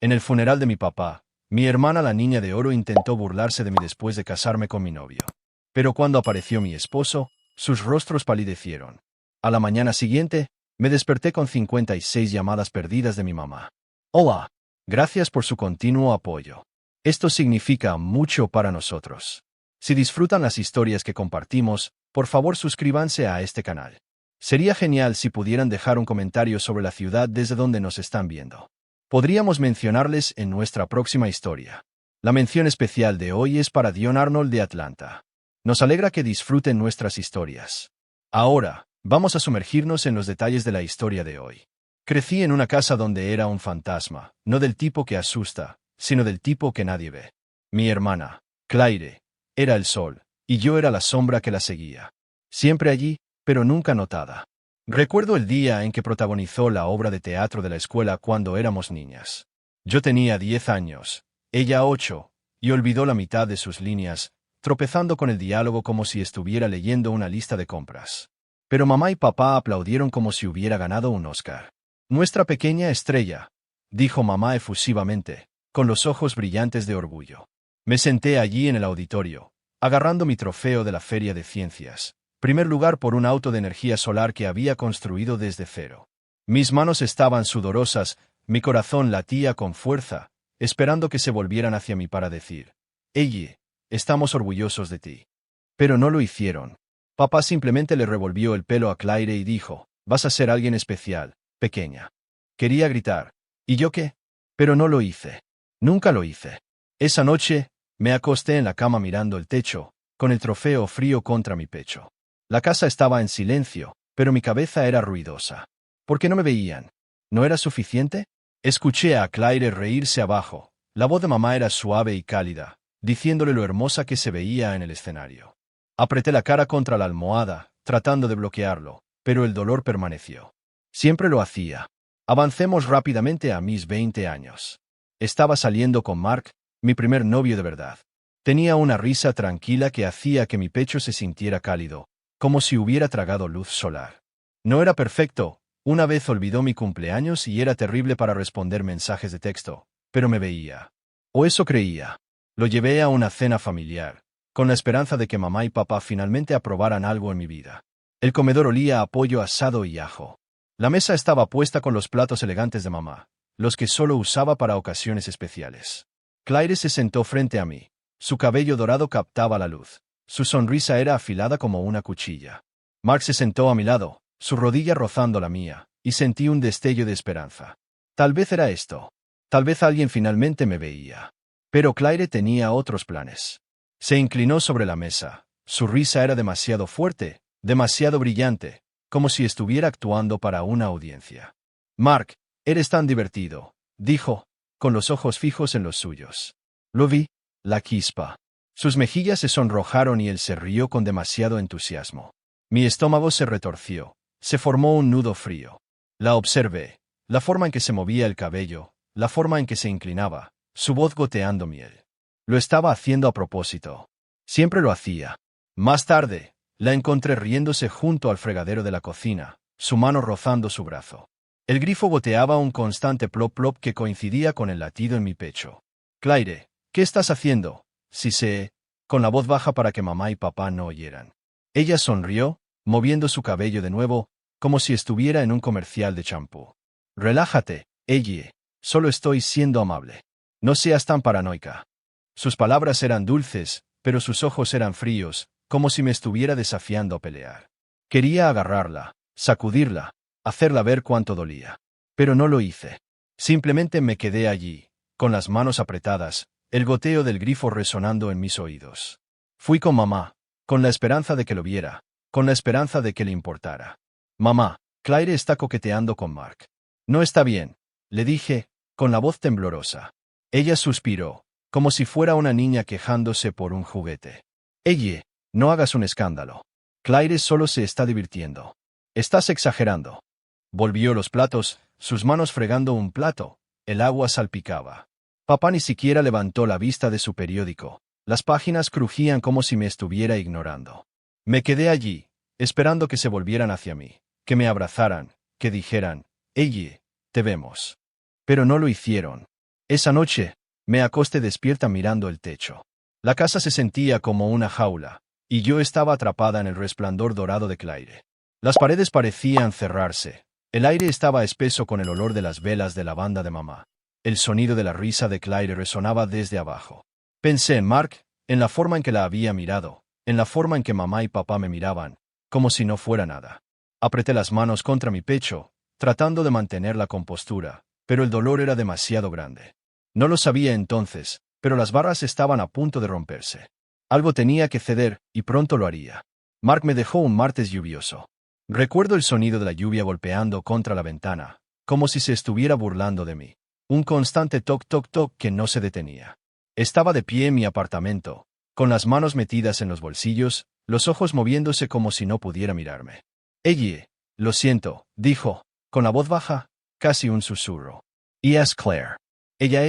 En el funeral de mi papá, mi hermana la niña de oro intentó burlarse de mí después de casarme con mi novio. Pero cuando apareció mi esposo, sus rostros palidecieron. A la mañana siguiente, me desperté con 56 llamadas perdidas de mi mamá. Hola. Gracias por su continuo apoyo. Esto significa mucho para nosotros. Si disfrutan las historias que compartimos, por favor suscríbanse a este canal. Sería genial si pudieran dejar un comentario sobre la ciudad desde donde nos están viendo. Podríamos mencionarles en nuestra próxima historia. La mención especial de hoy es para Dion Arnold de Atlanta. Nos alegra que disfruten nuestras historias. Ahora, vamos a sumergirnos en los detalles de la historia de hoy. Crecí en una casa donde era un fantasma, no del tipo que asusta, sino del tipo que nadie ve. Mi hermana, Claire, era el sol, y yo era la sombra que la seguía. Siempre allí, pero nunca notada. Recuerdo el día en que protagonizó la obra de teatro de la escuela cuando éramos niñas. Yo tenía 10 años, ella 8, y olvidó la mitad de sus líneas, tropezando con el diálogo como si estuviera leyendo una lista de compras. Pero mamá y papá aplaudieron como si hubiera ganado un Oscar. Nuestra pequeña estrella, dijo mamá efusivamente, con los ojos brillantes de orgullo. Me senté allí en el auditorio, agarrando mi trofeo de la Feria de Ciencias, primer lugar por un auto de energía solar que había construido desde cero. Mis manos estaban sudorosas, mi corazón latía con fuerza, esperando que se volvieran hacia mí para decir, «Ellie, estamos orgullosos de ti». Pero no lo hicieron. Papá simplemente le revolvió el pelo a Claire y dijo, «Vas a ser alguien especial, pequeña». Quería gritar, ¿y yo qué? Pero no lo hice. Nunca lo hice. Esa noche, me acosté en la cama mirando el techo, con el trofeo frío contra mi pecho. La casa estaba en silencio, pero mi cabeza era ruidosa. ¿Por qué no me veían? ¿No era suficiente? Escuché a Claire reírse abajo. La voz de mamá era suave y cálida, diciéndole lo hermosa que se veía en el escenario. Apreté la cara contra la almohada, tratando de bloquearlo, pero el dolor permaneció. Siempre lo hacía. Avancemos rápidamente a mis 20 años. Estaba saliendo con Mark, mi primer novio de verdad. Tenía una risa tranquila que hacía que mi pecho se sintiera cálido, como si hubiera tragado luz solar. No era perfecto, una vez olvidó mi cumpleaños y era terrible para responder mensajes de texto, pero me veía. O eso creía. Lo llevé a una cena familiar, con la esperanza de que mamá y papá finalmente aprobaran algo en mi vida. El comedor olía a pollo asado y ajo. La mesa estaba puesta con los platos elegantes de mamá, los que solo usaba para ocasiones especiales. Claire se sentó frente a mí. Su cabello dorado captaba la luz. Su sonrisa era afilada como una cuchilla. Mark se sentó a mi lado, su rodilla rozando la mía, y sentí un destello de esperanza. Tal vez era esto. Tal vez alguien finalmente me veía. Pero Claire tenía otros planes. Se inclinó sobre la mesa. Su risa era demasiado fuerte, demasiado brillante, como si estuviera actuando para una audiencia. «Mark, eres tan divertido», dijo, con los ojos fijos en los suyos. Lo vi, la chispa. Sus mejillas se sonrojaron y él se rió con demasiado entusiasmo. Mi estómago se retorció. Se formó un nudo frío. La observé. La forma en que se movía el cabello, la forma en que se inclinaba, su voz goteando miel. Lo estaba haciendo a propósito. Siempre lo hacía. Más tarde, la encontré riéndose junto al fregadero de la cocina, su mano rozando su brazo. El grifo goteaba un constante plop plop que coincidía con el latido en mi pecho. «Claire, ¿qué estás haciendo?» Sisé, con la voz baja para que mamá y papá no oyeran. Ella sonrió, moviendo su cabello de nuevo, como si estuviera en un comercial de champú. «Relájate, Ellie. Solo estoy siendo amable. No seas tan paranoica». Sus palabras eran dulces, pero sus ojos eran fríos, como si me estuviera desafiando a pelear. Quería agarrarla, sacudirla, hacerla ver cuánto dolía. Pero no lo hice. Simplemente me quedé allí, con las manos apretadas, el goteo del grifo resonando en mis oídos. Fui con mamá, con la esperanza de que lo viera, con la esperanza de que le importara. «Mamá, Claire está coqueteando con Mark». «No está bien», le dije, con la voz temblorosa. Ella suspiró, como si fuera una niña quejándose por un juguete. «Ellie, no hagas un escándalo. Claire solo se está divirtiendo. Estás exagerando». Volvió los platos, sus manos fregando un plato. El agua salpicaba. Papá ni siquiera levantó la vista de su periódico. Las páginas crujían como si me estuviera ignorando. Me quedé allí, esperando que se volvieran hacia mí, que me abrazaran, que dijeran, «Ellie, te vemos». Pero no lo hicieron. Esa noche, me acosté despierta mirando el techo. La casa se sentía como una jaula, y yo estaba atrapada en el resplandor dorado de Claire. Las paredes parecían cerrarse. El aire estaba espeso con el olor de las velas de lavanda de mamá. El sonido de la risa de Claire resonaba desde abajo. Pensé en Mark, en la forma en que la había mirado, en la forma en que mamá y papá me miraban, como si no fuera nada. Apreté las manos contra mi pecho, tratando de mantener la compostura, pero el dolor era demasiado grande. No lo sabía entonces, pero las barras estaban a punto de romperse. Algo tenía que ceder, y pronto lo haría. Mark me dejó un martes lluvioso. Recuerdo el sonido de la lluvia golpeando contra la ventana, como si se estuviera burlando de mí. Un constante toc toc toc que no se detenía. Estaba de pie en mi apartamento, con las manos metidas en los bolsillos, los ojos moviéndose como si no pudiera mirarme. Ellie, lo siento, dijo, con la voz baja, casi un susurro. Y es Claire. Ella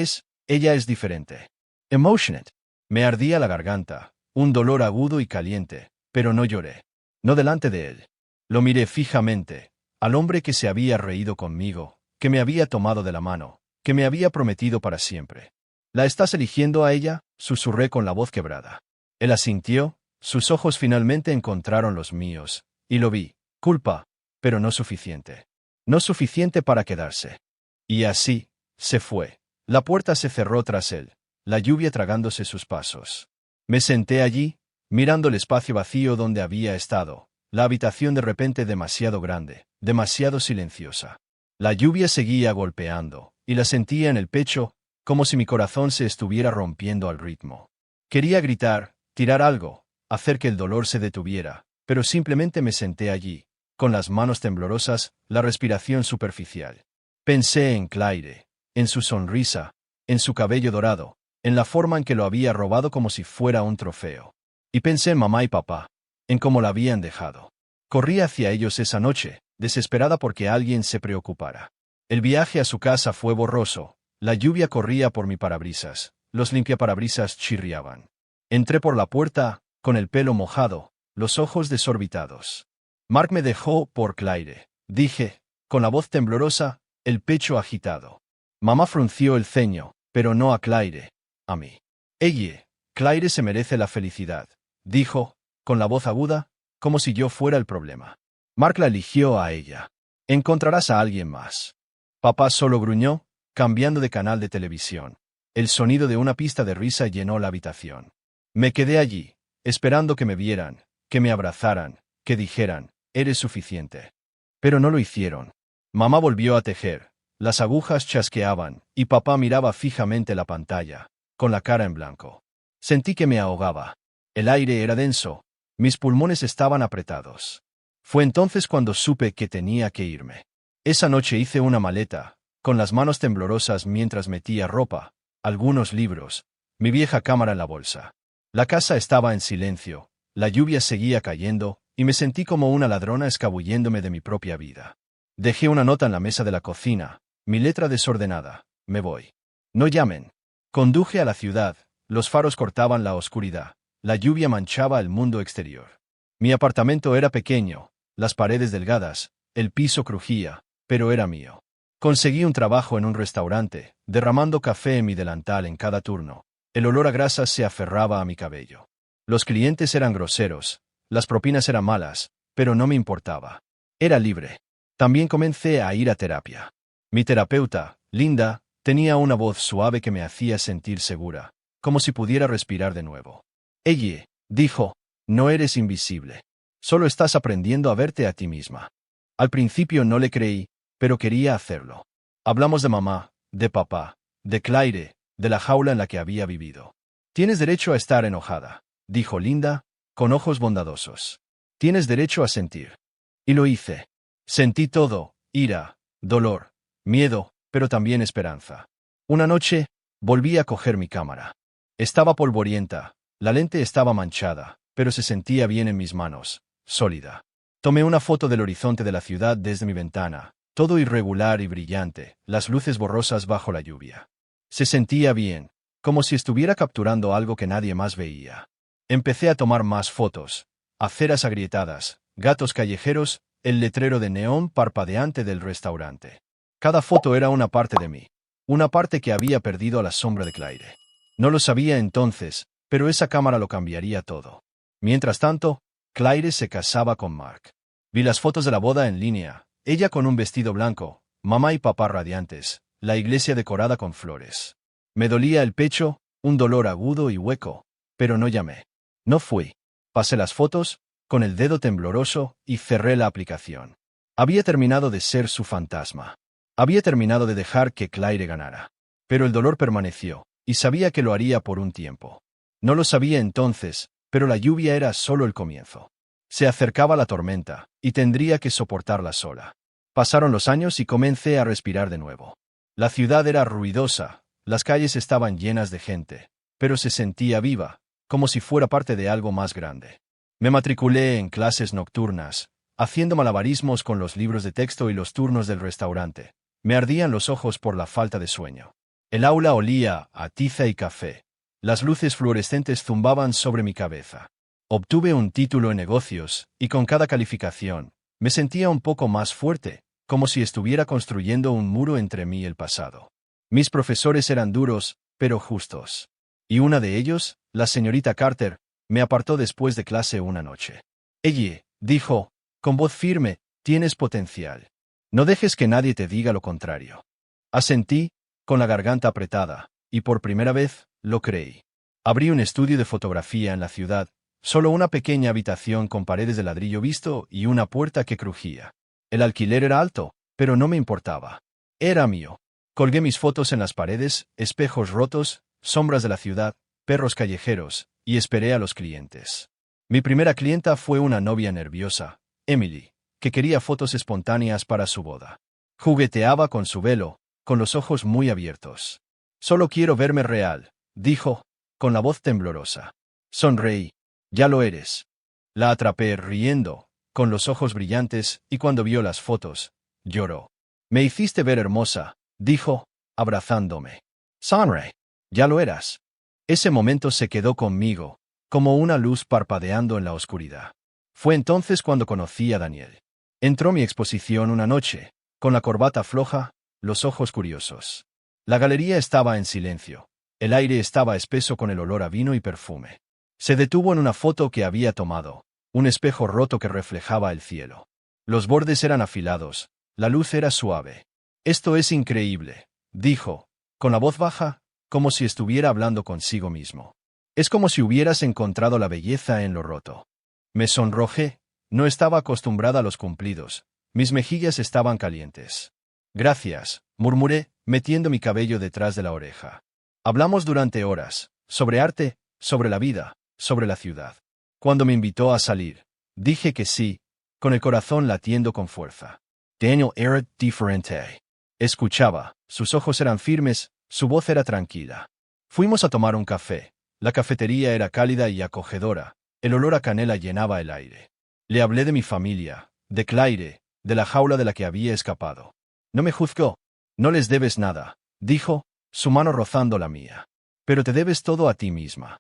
es diferente. Emotionate. Me ardía la garganta, un dolor agudo y caliente, pero no lloré. No delante de él. Lo miré fijamente, al hombre que se había reído conmigo, que me había tomado de la mano, que me había prometido para siempre. ¿La estás eligiendo a ella?, susurré con la voz quebrada. Él asintió, sus ojos finalmente encontraron los míos, y lo vi. Culpa, pero no suficiente. No suficiente para quedarse. Y así, se fue. La puerta se cerró tras él, la lluvia tragándose sus pasos. Me senté allí, mirando el espacio vacío donde había estado, la habitación de repente demasiado grande, demasiado silenciosa. La lluvia seguía golpeando, y la sentía en el pecho, como si mi corazón se estuviera rompiendo al ritmo. Quería gritar, tirar algo, hacer que el dolor se detuviera, pero simplemente me senté allí, con las manos temblorosas, la respiración superficial. Pensé en Claire, en su sonrisa, en su cabello dorado, en la forma en que lo había robado como si fuera un trofeo. Y pensé en mamá y papá, en cómo la habían dejado. Corrí hacia ellos esa noche, desesperada porque alguien se preocupara. El viaje a su casa fue borroso, la lluvia corría por mi parabrisas, los limpiaparabrisas chirriaban. Entré por la puerta, con el pelo mojado, los ojos desorbitados. Mark me dejó por Claire, dije, con la voz temblorosa, el pecho agitado. Mamá frunció el ceño, pero no a Claire, a mí. Ellie, Claire se merece la felicidad, dijo, con la voz aguda, como si yo fuera el problema. Mark la eligió a ella. Encontrarás a alguien más. Papá solo gruñó, cambiando de canal de televisión. El sonido de una pista de risa llenó la habitación. Me quedé allí, esperando que me vieran, que me abrazaran, que dijeran, eres suficiente. Pero no lo hicieron. Mamá volvió a tejer, las agujas chasqueaban, y papá miraba fijamente la pantalla, con la cara en blanco. Sentí que me ahogaba. El aire era denso, mis pulmones estaban apretados. Fue entonces cuando supe que tenía que irme. Esa noche hice una maleta, con las manos temblorosas mientras metía ropa, algunos libros, mi vieja cámara en la bolsa. La casa estaba en silencio, la lluvia seguía cayendo, y me sentí como una ladrona escabulléndome de mi propia vida. Dejé una nota en la mesa de la cocina, mi letra desordenada, me voy. No llamen. Conduje a la ciudad, los faros cortaban la oscuridad, la lluvia manchaba el mundo exterior. Mi apartamento era pequeño, las paredes delgadas, el piso crujía, pero era mío. Conseguí un trabajo en un restaurante, derramando café en mi delantal en cada turno. El olor a grasas se aferraba a mi cabello. Los clientes eran groseros, las propinas eran malas, pero no me importaba. Era libre. También comencé a ir a terapia. Mi terapeuta, Linda, tenía una voz suave que me hacía sentir segura, como si pudiera respirar de nuevo. Ellie, dijo, no eres invisible. Solo estás aprendiendo a verte a ti misma. Al principio no le creí, pero quería hacerlo. Hablamos de mamá, de papá, de Claire, de la jaula en la que había vivido. Tienes derecho a estar enojada, dijo Linda, con ojos bondadosos. Tienes derecho a sentir. Y lo hice. Sentí todo, ira, dolor, miedo, pero también esperanza. Una noche, volví a coger mi cámara. Estaba polvorienta, la lente estaba manchada, pero se sentía bien en mis manos, sólida. Tomé una foto del horizonte de la ciudad desde mi ventana, todo irregular y brillante, las luces borrosas bajo la lluvia. Se sentía bien, como si estuviera capturando algo que nadie más veía. Empecé a tomar más fotos, aceras agrietadas, gatos callejeros, el letrero de neón parpadeante del restaurante. Cada foto era una parte de mí. una parte que había perdido a la sombra de Claire. No lo sabía entonces, pero esa cámara lo cambiaría todo. Mientras tanto, Claire se casaba con Mark. Vi las fotos de la boda en línea, ella con un vestido blanco, mamá y papá radiantes, la iglesia decorada con flores. Me dolía el pecho, un dolor agudo y hueco, pero no llamé. No fui. Pasé las fotos, con el dedo tembloroso, y cerré la aplicación. Había terminado de ser su fantasma. Había terminado de dejar que Claire ganara. Pero el dolor permaneció, y sabía que lo haría por un tiempo. No lo sabía entonces, pero la lluvia era solo el comienzo. Se acercaba la tormenta, y tendría que soportarla sola. Pasaron los años y comencé a respirar de nuevo. La ciudad era ruidosa, las calles estaban llenas de gente, pero se sentía viva, como si fuera parte de algo más grande. Me matriculé en clases nocturnas, haciendo malabarismos con los libros de texto y los turnos del restaurante. Me ardían los ojos por la falta de sueño. El aula olía a tiza y café. Las luces fluorescentes zumbaban sobre mi cabeza. Obtuve un título en negocios, y con cada calificación, me sentía un poco más fuerte, como si estuviera construyendo un muro entre mí y el pasado. Mis profesores eran duros, pero justos. Y una de ellos, la señorita Carter, me apartó después de clase una noche. Ella, dijo, con voz firme, tienes potencial. No dejes que nadie te diga lo contrario. Asentí, con la garganta apretada, y por primera vez, lo creí. Abrí un estudio de fotografía en la ciudad, solo una pequeña habitación con paredes de ladrillo visto y una puerta que crujía. El alquiler era alto, pero no me importaba. Era mío. Colgué mis fotos en las paredes, espejos rotos, sombras de la ciudad, perros callejeros, y esperé a los clientes. Mi primera clienta fue una novia nerviosa, Emily, que quería fotos espontáneas para su boda. Jugueteaba con su velo, con los ojos muy abiertos. Solo quiero verme real, dijo, con la voz temblorosa. Sonreí. Ya lo eres. La atrapé riendo, con los ojos brillantes, y cuando vio las fotos, lloró. Me hiciste ver hermosa, dijo, abrazándome. Sonreí. Ya lo eras. Ese momento se quedó conmigo, como una luz parpadeando en la oscuridad. Fue entonces cuando conocí a Daniel. Entró a mi exposición una noche, con la corbata floja, los ojos curiosos. La galería estaba en silencio. El aire estaba espeso con el olor a vino y perfume. Se detuvo en una foto que había tomado, un espejo roto que reflejaba el cielo. Los bordes eran afilados, la luz era suave. Esto es increíble, dijo, con la voz baja, como si estuviera hablando consigo mismo. Es como si hubieras encontrado la belleza en lo roto. Me sonrojé, no estaba acostumbrada a los cumplidos, mis mejillas estaban calientes. Gracias, murmuré, metiendo mi cabello detrás de la oreja. Hablamos durante horas, sobre arte, sobre la vida, sobre la ciudad. Cuando me invitó a salir, dije que sí, con el corazón latiendo con fuerza. Daniel era diferente. Escuchaba, sus ojos eran firmes, su voz era tranquila. Fuimos a tomar un café. La cafetería era cálida y acogedora, el olor a canela llenaba el aire. Le hablé de mi familia, de Claire, de la jaula de la que había escapado. No me juzgó. No les debes nada, dijo, su mano rozando la mía. Pero te debes todo a ti misma.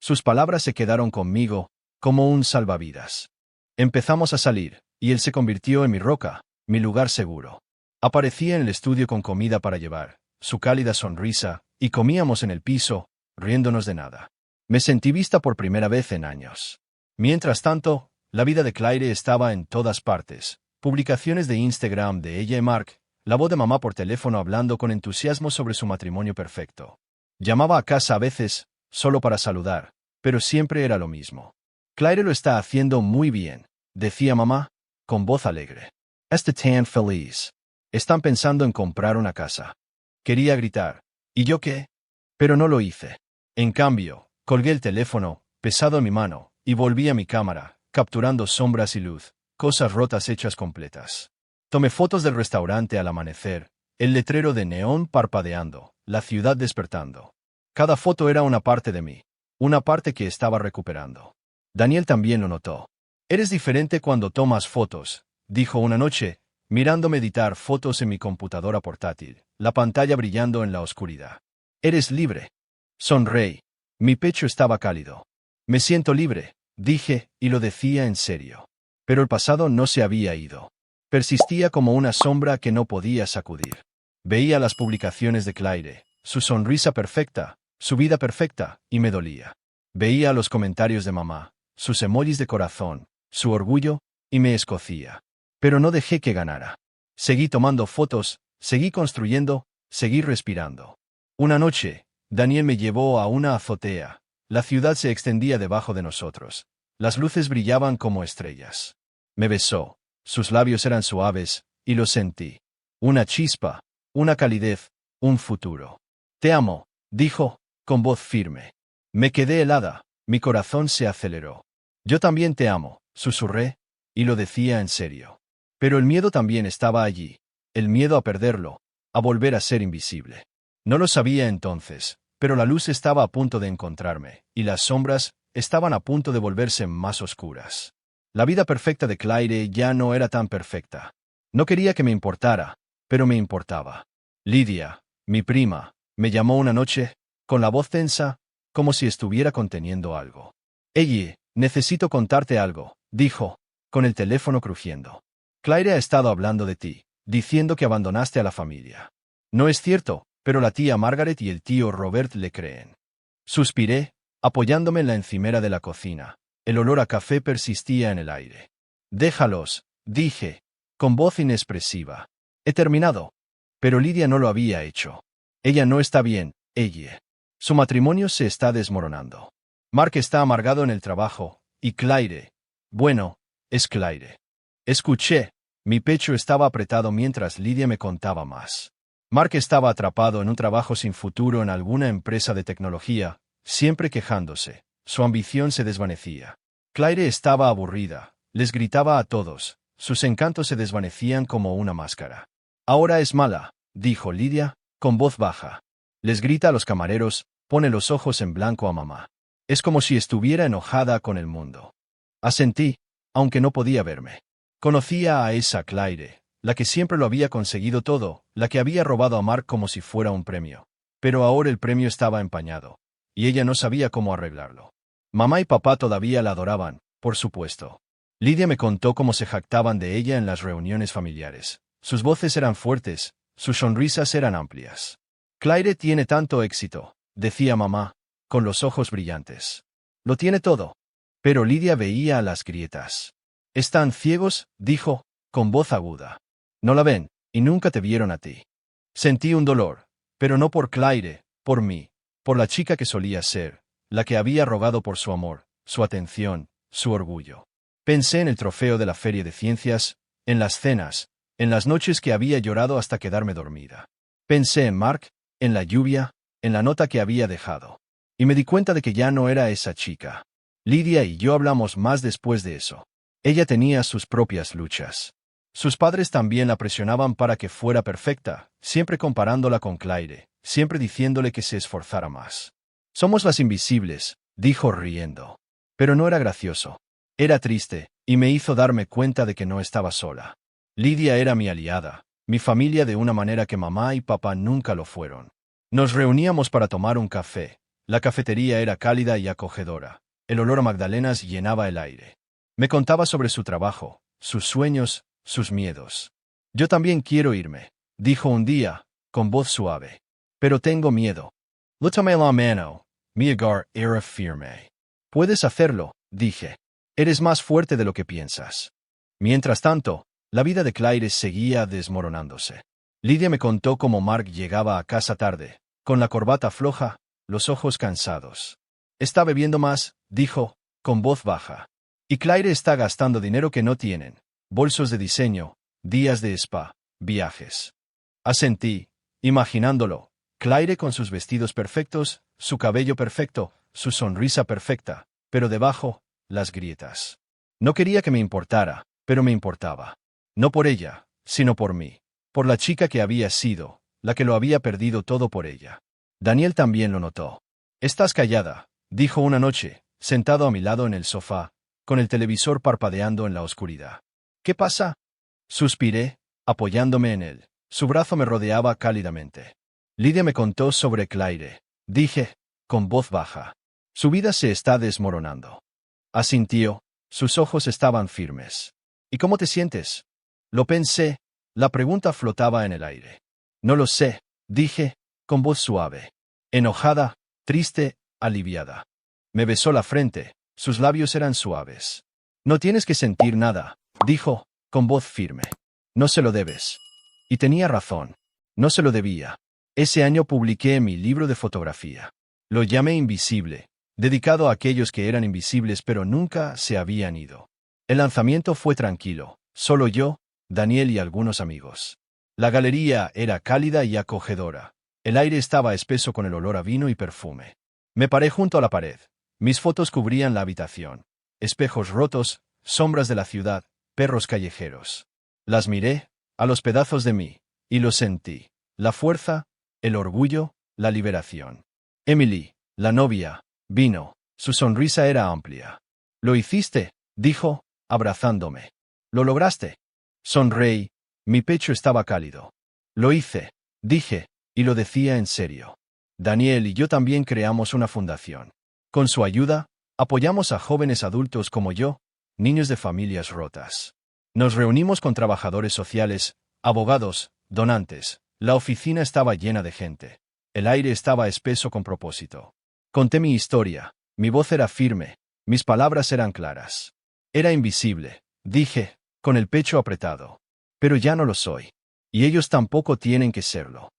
Sus palabras se quedaron conmigo, como un salvavidas. Empezamos a salir, y él se convirtió en mi roca, mi lugar seguro. Aparecía en el estudio con comida para llevar, su cálida sonrisa, y comíamos en el piso, riéndonos de nada. Me sentí vista por primera vez en años. Mientras tanto, la vida de Claire estaba en todas partes. Publicaciones de Instagram de ella y Mark, la voz de mamá por teléfono hablando con entusiasmo sobre su matrimonio perfecto. Llamaba a casa a veces, solo para saludar, pero siempre era lo mismo. Claire lo está haciendo muy bien, decía mamá, con voz alegre. Está tan feliz. Están pensando en comprar una casa. Quería gritar. ¿Y yo qué? Pero no lo hice. En cambio, colgué el teléfono, pesado en mi mano, y volví a mi cámara, capturando sombras y luz, cosas rotas hechas completas. Tomé fotos del restaurante al amanecer, el letrero de neón parpadeando, la ciudad despertando. Cada foto era una parte de mí, una parte que estaba recuperando. Daniel también lo notó. Eres diferente cuando tomas fotos, dijo una noche, mirándome editar fotos en mi computadora portátil, la pantalla brillando en la oscuridad. Eres libre. Sonreí. Mi pecho estaba cálido. Me siento libre, dije, y lo decía en serio. Pero el pasado no se había ido. Persistía como una sombra que no podía sacudir. Veía las publicaciones de Claire, su sonrisa perfecta, su vida perfecta, y me dolía. Veía los comentarios de mamá, sus emojis de corazón, su orgullo, y me escocía. Pero no dejé que ganara. Seguí tomando fotos, seguí construyendo, seguí respirando. Una noche, Daniel me llevó a una azotea. La ciudad se extendía debajo de nosotros. Las luces brillaban como estrellas. Me besó. Sus labios eran suaves, y lo sentí. Una chispa, una calidez, un futuro. Te amo, dijo, con voz firme. Me quedé helada, mi corazón se aceleró. Yo también te amo, susurré, y lo decía en serio. Pero el miedo también estaba allí, el miedo a perderlo, a volver a ser invisible. No lo sabía entonces, pero la luz estaba a punto de encontrarme, y las sombras estaban a punto de volverse más oscuras. La vida perfecta de Claire ya no era tan perfecta. No quería que me importara, pero me importaba. Lidia, mi prima, me llamó una noche, con la voz tensa, como si estuviera conteniendo algo. Ellie, necesito contarte algo, dijo, con el teléfono crujiendo. Claire ha estado hablando de ti, diciendo que abandonaste a la familia. No es cierto, pero la tía Margaret y el tío Robert le creen. Suspiré, apoyándome en la encimera de la cocina. El olor a café persistía en el aire. Déjalos, dije, con voz inexpresiva. He terminado. Pero Lidia no lo había hecho. Ella no está bien, ella. Su matrimonio se está desmoronando. Mark está amargado en el trabajo, y Claire. Bueno, es Claire. Escuché. Mi pecho estaba apretado mientras Lidia me contaba más. Mark estaba atrapado en un trabajo sin futuro en alguna empresa de tecnología, siempre quejándose. Su ambición se desvanecía. Claire estaba aburrida, les gritaba a todos, sus encantos se desvanecían como una máscara. Ahora es mala, dijo Lidia, con voz baja. Les grita a los camareros, pone los ojos en blanco a mamá. Es como si estuviera enojada con el mundo. Asentí, aunque no podía verme. Conocía a esa Claire, la que siempre lo había conseguido todo, la que había robado a Mark como si fuera un premio. Pero ahora el premio estaba empañado, y ella no sabía cómo arreglarlo. Mamá y papá todavía la adoraban, por supuesto. Lidia me contó cómo se jactaban de ella en las reuniones familiares. Sus voces eran fuertes, sus sonrisas eran amplias. Claire tiene tanto éxito, decía mamá, con los ojos brillantes. Lo tiene todo. Pero Lidia veía las grietas. Están ciegos, dijo, con voz aguda. No la ven, y nunca te vieron a ti. Sentí un dolor, pero no por Claire, por mí, por la chica que solía ser, la que había rogado por su amor, su atención, su orgullo. Pensé en el trofeo de la feria de ciencias, en las cenas, en las noches que había llorado hasta quedarme dormida. Pensé en Mark, en la lluvia, en la nota que había dejado. Y me di cuenta de que ya no era esa chica. Lidia y yo hablamos más después de eso. Ella tenía sus propias luchas. Sus padres también la presionaban para que fuera perfecta, siempre comparándola con Claire, siempre diciéndole que se esforzara más. Somos las invisibles, dijo riendo. Pero no era gracioso. Era triste, y me hizo darme cuenta de que no estaba sola. Lidia era mi aliada, mi familia de una manera que mamá y papá nunca lo fueron. Nos reuníamos para tomar un café. La cafetería era cálida y acogedora. El olor a magdalenas llenaba el aire. Me contaba sobre su trabajo, sus sueños, sus miedos. Yo también quiero irme, dijo un día, con voz suave. Pero tengo miedo. Lútame la mano. Mi agar era firme. Puedes hacerlo, dije. Eres más fuerte de lo que piensas. Mientras tanto, la vida de Claire seguía desmoronándose. Lidia me contó cómo Mark llegaba a casa tarde, con la corbata floja, los ojos cansados. Está bebiendo más, dijo, con voz baja. Y Claire está gastando dinero que no tienen. Bolsos de diseño, días de spa, viajes. Asentí, imaginándolo. Claire con sus vestidos perfectos, su cabello perfecto, su sonrisa perfecta, pero debajo, las grietas. No quería que me importara, pero me importaba. No por ella, sino por mí. Por la chica que había sido, la que lo había perdido todo por ella. Daniel también lo notó. Estás callada, dijo una noche, sentado a mi lado en el sofá, con el televisor parpadeando en la oscuridad. ¿Qué pasa? Suspiré, apoyándome en él. Su brazo me rodeaba cálidamente. Lidia me contó sobre Claire. Dije, con voz baja. Su vida se está desmoronando. Asintió, sus ojos estaban firmes. ¿Y cómo te sientes? Lo pensé, la pregunta flotaba en el aire. No lo sé, dije, con voz suave. Enojada, triste, aliviada. Me besó la frente, sus labios eran suaves. No tienes que sentir nada, dijo, con voz firme. No se lo debes. Y tenía razón. No se lo debía. Ese año publiqué mi libro de fotografía. Lo llamé Invisible, dedicado a aquellos que eran invisibles pero nunca se habían ido. El lanzamiento fue tranquilo, solo yo, Daniel y algunos amigos. La galería era cálida y acogedora. El aire estaba espeso con el olor a vino y perfume. Me paré junto a la pared. Mis fotos cubrían la habitación. Espejos rotos, sombras de la ciudad, perros callejeros. Las miré, a los pedazos de mí, y lo sentí. La fuerza, el orgullo, la liberación. Emily, la novia, vino. Su sonrisa era amplia. «Lo hiciste», dijo, abrazándome. «Lo lograste». Sonreí. Mi pecho estaba cálido. «Lo hice», dije, y lo decía en serio. Daniel y yo también creamos una fundación. Con su ayuda, apoyamos a jóvenes adultos como yo, niños de familias rotas. Nos reunimos con trabajadores sociales, abogados, donantes. La oficina estaba llena de gente. El aire estaba espeso con propósito. Conté mi historia. Mi voz era firme. Mis palabras eran claras. Era invisible, dije, con el pecho apretado. Pero ya no lo soy. Y ellos tampoco tienen que serlo.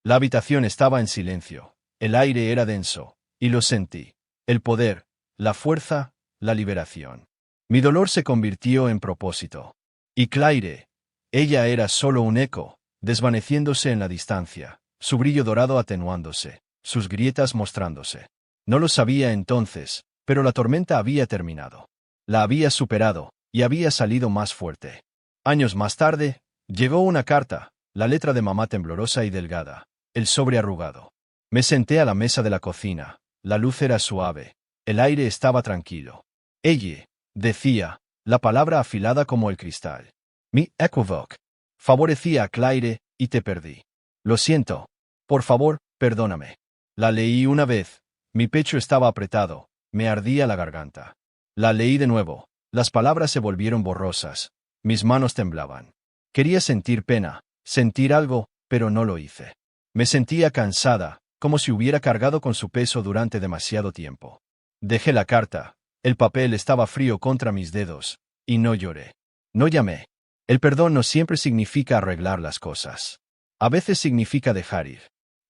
La habitación estaba en silencio. El aire era denso. Y lo sentí. El poder, la fuerza, la liberación. Mi dolor se convirtió en propósito. Y Claire, ella era solo un eco, desvaneciéndose en la distancia, su brillo dorado atenuándose, sus grietas mostrándose. No lo sabía entonces, pero la tormenta había terminado. La había superado, y había salido más fuerte. Años más tarde, llegó una carta, la letra de mamá temblorosa y delgada, el sobre arrugado. Me senté a la mesa de la cocina, la luz era suave, el aire estaba tranquilo. Ella, decía, la palabra afilada como el cristal. Mi equivoque. Favorecía a Claire, y te perdí. Lo siento. Por favor, perdóname. La leí una vez. Mi pecho estaba apretado, me ardía la garganta. La leí de nuevo. Las palabras se volvieron borrosas. Mis manos temblaban. Quería sentir pena, sentir algo, pero no lo hice. Me sentía cansada, como si hubiera cargado con su peso durante demasiado tiempo. Dejé la carta. El papel estaba frío contra mis dedos, y no lloré. No llamé. El perdón no siempre significa arreglar las cosas. A veces significa dejar ir.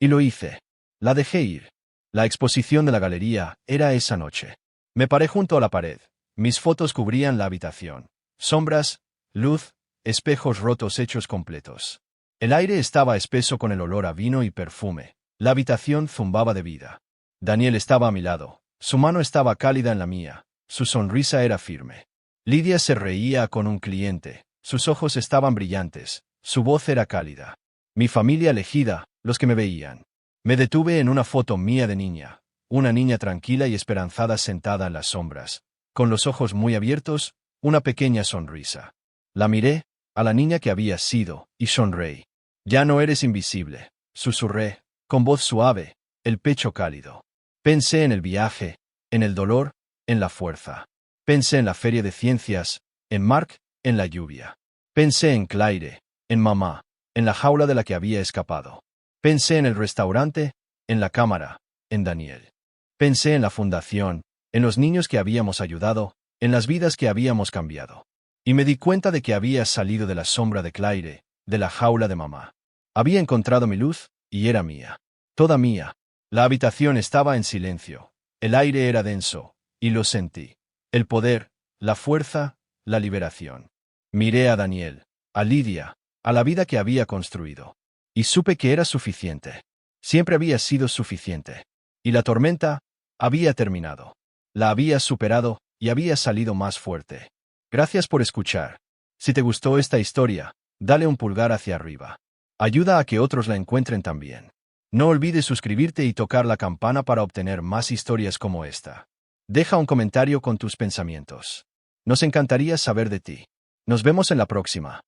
Y lo hice. La dejé ir. La exposición de la galería era esa noche. Me paré junto a la pared. Mis fotos cubrían la habitación. Sombras, luz, espejos rotos hechos completos. El aire estaba espeso con el olor a vino y perfume. La habitación zumbaba de vida. Daniel estaba a mi lado. Su mano estaba cálida en la mía. Su sonrisa era firme. Lidia se reía con un cliente. Sus ojos estaban brillantes. Su voz era cálida. Mi familia elegida, los que me veían. Me detuve en una foto mía de niña. Una niña tranquila y esperanzada sentada en las sombras. Con los ojos muy abiertos, una pequeña sonrisa. La miré, a la niña que había sido, y sonreí. «Ya no eres invisible», susurré, con voz suave, el pecho cálido. Pensé en el viaje, en el dolor, en la fuerza. Pensé en la feria de ciencias, en Mark, en la lluvia. Pensé en Claire, en mamá, en la jaula de la que había escapado. Pensé en el restaurante, en la cámara, en Daniel. Pensé en la fundación, en los niños que habíamos ayudado, en las vidas que habíamos cambiado. Y me di cuenta de que había salido de la sombra de Claire, de la jaula de mamá. Había encontrado mi luz, y era mía. Toda mía. La habitación estaba en silencio. El aire era denso, y lo sentí. El poder, la fuerza, la liberación. Miré a Daniel, a Lidia, a la vida que había construido. Y supe que era suficiente. Siempre había sido suficiente. Y la tormenta había terminado. La había superado, y había salido más fuerte. Gracias por escuchar. Si te gustó esta historia, dale un pulgar hacia arriba. Ayuda a que otros la encuentren también. No olvides suscribirte y tocar la campana para obtener más historias como esta. Deja un comentario con tus pensamientos. Nos encantaría saber de ti. Nos vemos en la próxima.